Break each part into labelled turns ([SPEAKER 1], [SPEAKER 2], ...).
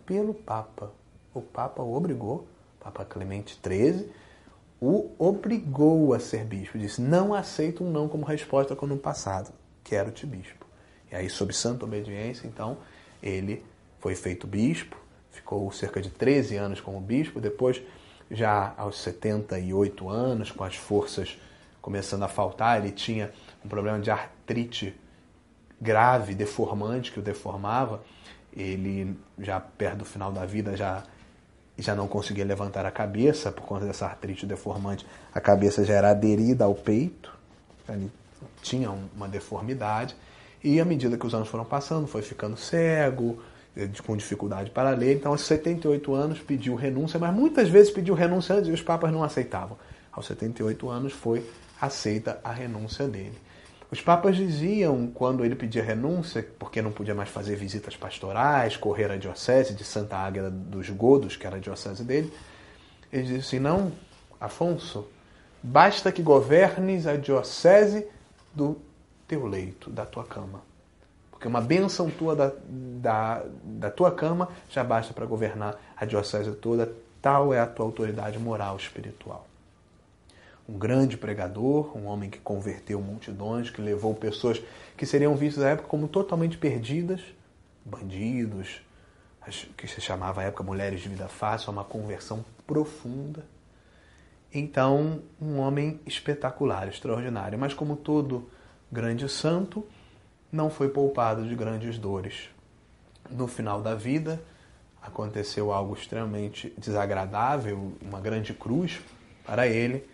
[SPEAKER 1] pelo Papa. O Papa o obrigou, Papa Clemente XIII, o obrigou a ser bispo. Disse, não aceito um não como resposta como no passado. Quero-te bispo. E aí, sob santa obediência, então, ele foi feito bispo, ficou cerca de 13 anos como bispo, depois, já aos 78 anos, com as forças começando a faltar, ele tinha um problema de artrite grave, deformante, que o deformava, ele, já perto do final da vida, já não conseguia levantar a cabeça, por conta dessa artrite deformante, a cabeça já era aderida ao peito, ele tinha uma deformidade, e à medida que os anos foram passando, foi ficando cego, com dificuldade para ler, então aos 78 anos pediu renúncia, mas muitas vezes pediu renúncia antes e os papas não aceitavam. Aos 78 anos foi aceita a renúncia dele. Os papas diziam, quando ele pedia renúncia, porque não podia mais fazer visitas pastorais, correr a diocese de Santa Águeda dos Godos, que era a diocese dele, ele dizia assim, não, Afonso, basta que governes a diocese do teu leito, da tua cama. Porque uma bênção tua da tua cama já basta para governar a diocese toda, tal é a tua autoridade moral espiritual. Um grande pregador, um homem que converteu multidões, que levou pessoas que seriam vistas na época como totalmente perdidas, bandidos, que se chamava à época mulheres de vida fácil, a uma conversão profunda. Então, um homem espetacular, extraordinário, mas como todo grande santo, não foi poupado de grandes dores. No final da vida, aconteceu algo extremamente desagradável, uma grande cruz para ele,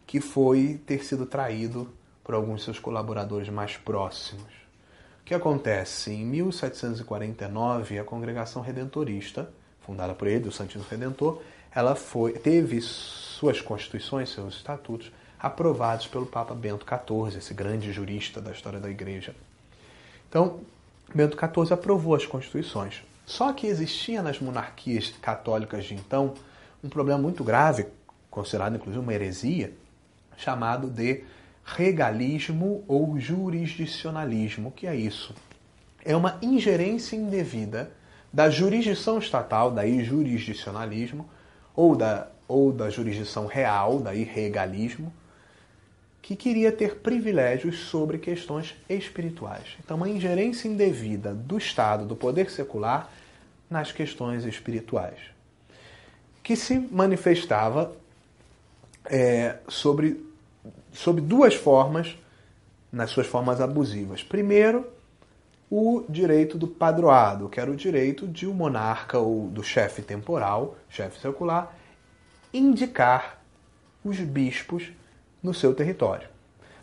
[SPEAKER 1] que foi ter sido traído por alguns de seus colaboradores mais próximos. O que acontece? Em 1749, a Congregação Redentorista, fundada por ele, o Santíssimo Redentor, ela teve suas constituições, seus estatutos, aprovados pelo Papa Bento XIV, esse grande jurista da história da Igreja. Então, Bento XIV aprovou as constituições. Só que existia nas monarquias católicas de então um problema muito grave, considerado inclusive uma heresia, chamado de regalismo ou jurisdicionalismo. O que é isso? É uma ingerência indevida da jurisdição estatal, daí jurisdicionalismo, ou da jurisdição real, daí regalismo, que queria ter privilégios sobre questões espirituais. Então, uma ingerência indevida do Estado, do poder secular, nas questões espirituais, que se manifestava sob duas formas, nas suas formas abusivas. Primeiro, o direito do padroado, que era o direito de um monarca ou do chefe temporal, chefe secular, indicar os bispos no seu território.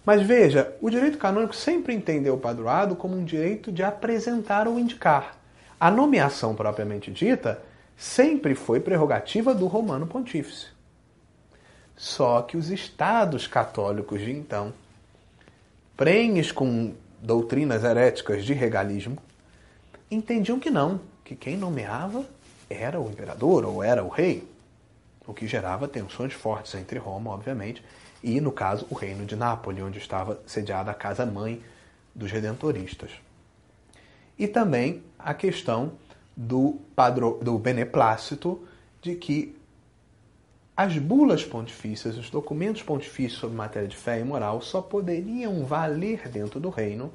[SPEAKER 1] Mas veja, o direito canônico sempre entendeu o padroado como um direito de apresentar ou indicar. A nomeação propriamente dita sempre foi prerrogativa do Romano Pontífice. Só que os estados católicos de então, prenhes com doutrinas heréticas de regalismo, entendiam que não, que quem nomeava era o imperador ou era o rei, o que gerava tensões fortes entre Roma, obviamente, e, no caso, o reino de Nápoles, onde estava sediada a casa-mãe dos redentoristas. E também a questão do beneplácito, de que as bulas pontifícias, os documentos pontifícios sobre matéria de fé e moral só poderiam valer dentro do reino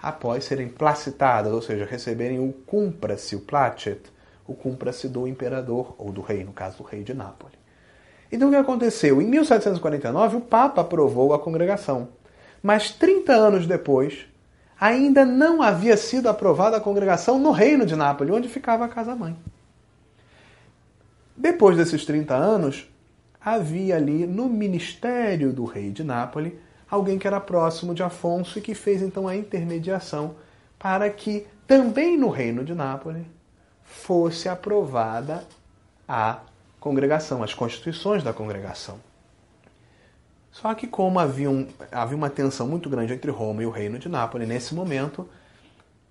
[SPEAKER 1] após serem placitadas, ou seja, receberem o cumpra-se, o placet, o cumpra-se do imperador, ou do rei, no caso do rei de Nápoles. Então o que aconteceu? Em 1749 o Papa aprovou a congregação, mas 30 anos depois ainda não havia sido aprovada a congregação no reino de Nápoles, onde ficava a casa-mãe. Depois desses 30 anos, havia ali no ministério do rei de Nápoles alguém que era próximo de Afonso e que fez então a intermediação para que também no reino de Nápoles fosse aprovada a congregação, as constituições da congregação. Só que como havia uma tensão muito grande entre Roma e o reino de Nápoles nesse momento,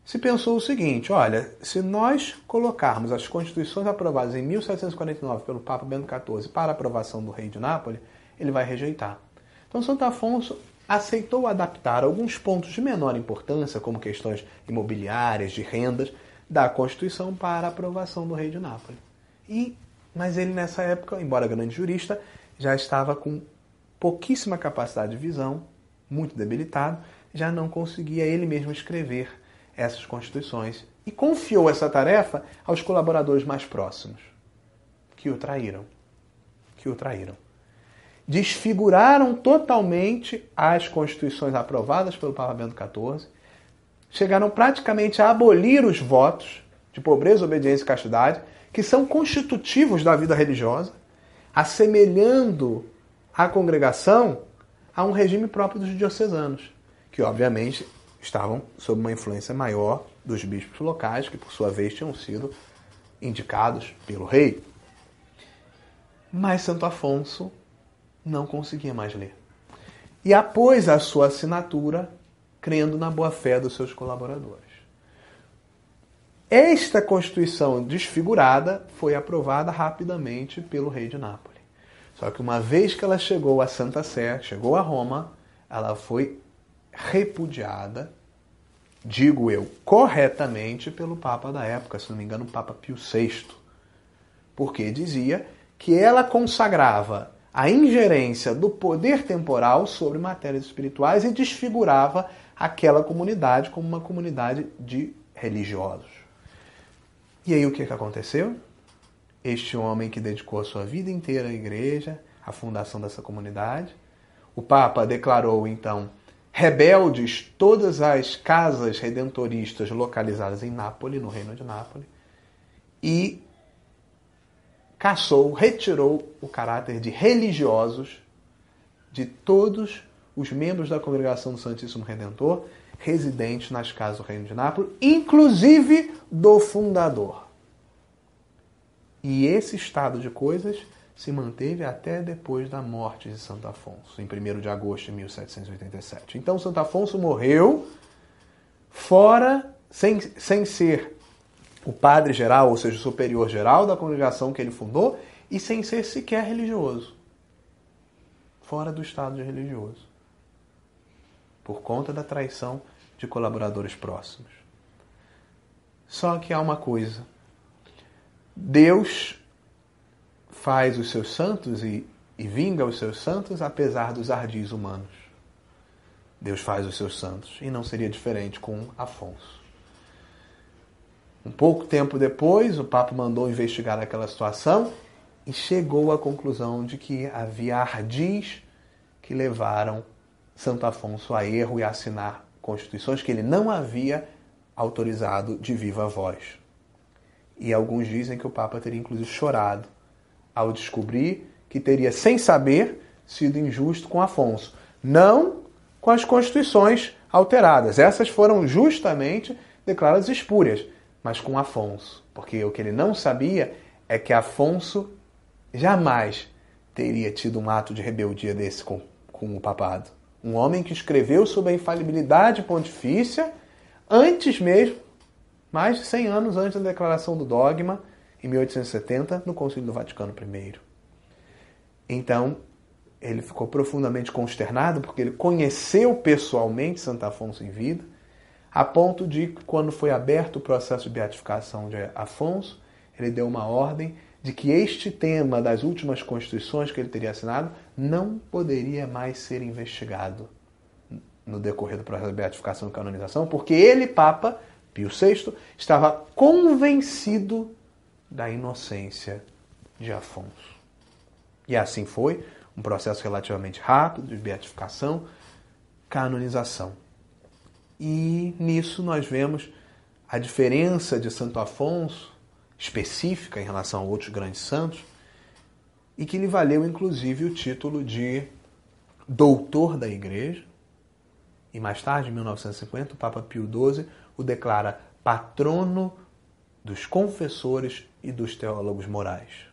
[SPEAKER 1] se pensou o seguinte, olha, se nós colocarmos as constituições aprovadas em 1749 pelo Papa Bento XIV para aprovação do rei de Nápoles, ele vai rejeitar. Então Santo Afonso aceitou adaptar alguns pontos de menor importância, como questões imobiliárias, de rendas, da Constituição para a aprovação do rei de Nápoles. Mas ele, nessa época, embora grande jurista, já estava com pouquíssima capacidade de visão, muito debilitado, já não conseguia ele mesmo escrever essas constituições e confiou essa tarefa aos colaboradores mais próximos, que o traíram. Desfiguraram totalmente as constituições aprovadas pelo Papa Bento XIV, chegaram praticamente a abolir os votos de pobreza, obediência e castidade, que são constitutivos da vida religiosa, assemelhando a congregação a um regime próprio dos diocesanos, que obviamente estavam sob uma influência maior dos bispos locais, que por sua vez tinham sido indicados pelo rei. Mas Santo Afonso não conseguia mais ler. E apôs a sua assinatura, crendo na boa-fé dos seus colaboradores. Esta Constituição desfigurada foi aprovada rapidamente pelo rei de Nápoles. Só que uma vez que ela chegou à Santa Sé, chegou a Roma, ela foi repudiada, digo eu, corretamente pelo Papa da época, se não me engano, o Papa Pio VI, porque dizia que ela consagrava a ingerência do poder temporal sobre matérias espirituais e desfigurava aquela comunidade como uma comunidade de religiosos. E aí o que aconteceu? Este homem que dedicou a sua vida inteira à igreja, à fundação dessa comunidade, o Papa declarou então rebeldes todas as casas redentoristas localizadas em Nápoles, no reino de Nápoles, e retirou o caráter de religiosos de todos os membros da congregação do Santíssimo Redentor residentes nas casas do reino de Nápoles, inclusive do fundador. E esse estado de coisas se manteve até depois da morte de Santo Afonso, em 1º de agosto de 1787. Então Santo Afonso morreu fora, sem ser o padre geral, ou seja, o superior geral da congregação que ele fundou, e sem ser sequer religioso. Fora do estado de religioso. Por conta da traição de colaboradores próximos. Só que há uma coisa. Deus faz os seus santos e vinga os seus santos apesar dos ardis humanos. Deus faz os seus santos. E não seria diferente com Afonso. Um pouco tempo depois, o Papa mandou investigar aquela situação e chegou à conclusão de que havia ardis que levaram Santo Afonso a erro e a assinar constituições que ele não havia autorizado de viva voz. E alguns dizem que o Papa teria inclusive chorado ao descobrir que teria, sem saber, sido injusto com Afonso. Não com as constituições alteradas. Essas foram justamente declaradas espúrias, mas com Afonso. Porque o que ele não sabia é que Afonso jamais teria tido um ato de rebeldia desse com o papado. Um homem que escreveu sobre a infalibilidade pontifícia antes mesmo, mais de 100 anos antes da declaração do dogma, em 1870, no Concílio do Vaticano I. Então, ele ficou profundamente consternado, porque ele conheceu pessoalmente Santo Afonso em vida, a ponto de, quando foi aberto o processo de beatificação de Afonso, ele deu uma ordem de que este tema das últimas constituições que ele teria assinado não poderia mais ser investigado no decorrer do processo de beatificação e canonização, porque ele, Papa Pio VI, estava convencido da inocência de Afonso. E assim foi, um processo relativamente rápido de beatificação, canonização. E nisso nós vemos a diferença de Santo Afonso, específica em relação a outros grandes santos, e que lhe valeu inclusive o título de doutor da Igreja. E mais tarde, em 1950, o Papa Pio XII o declara patrono dos confessores e dos teólogos morais.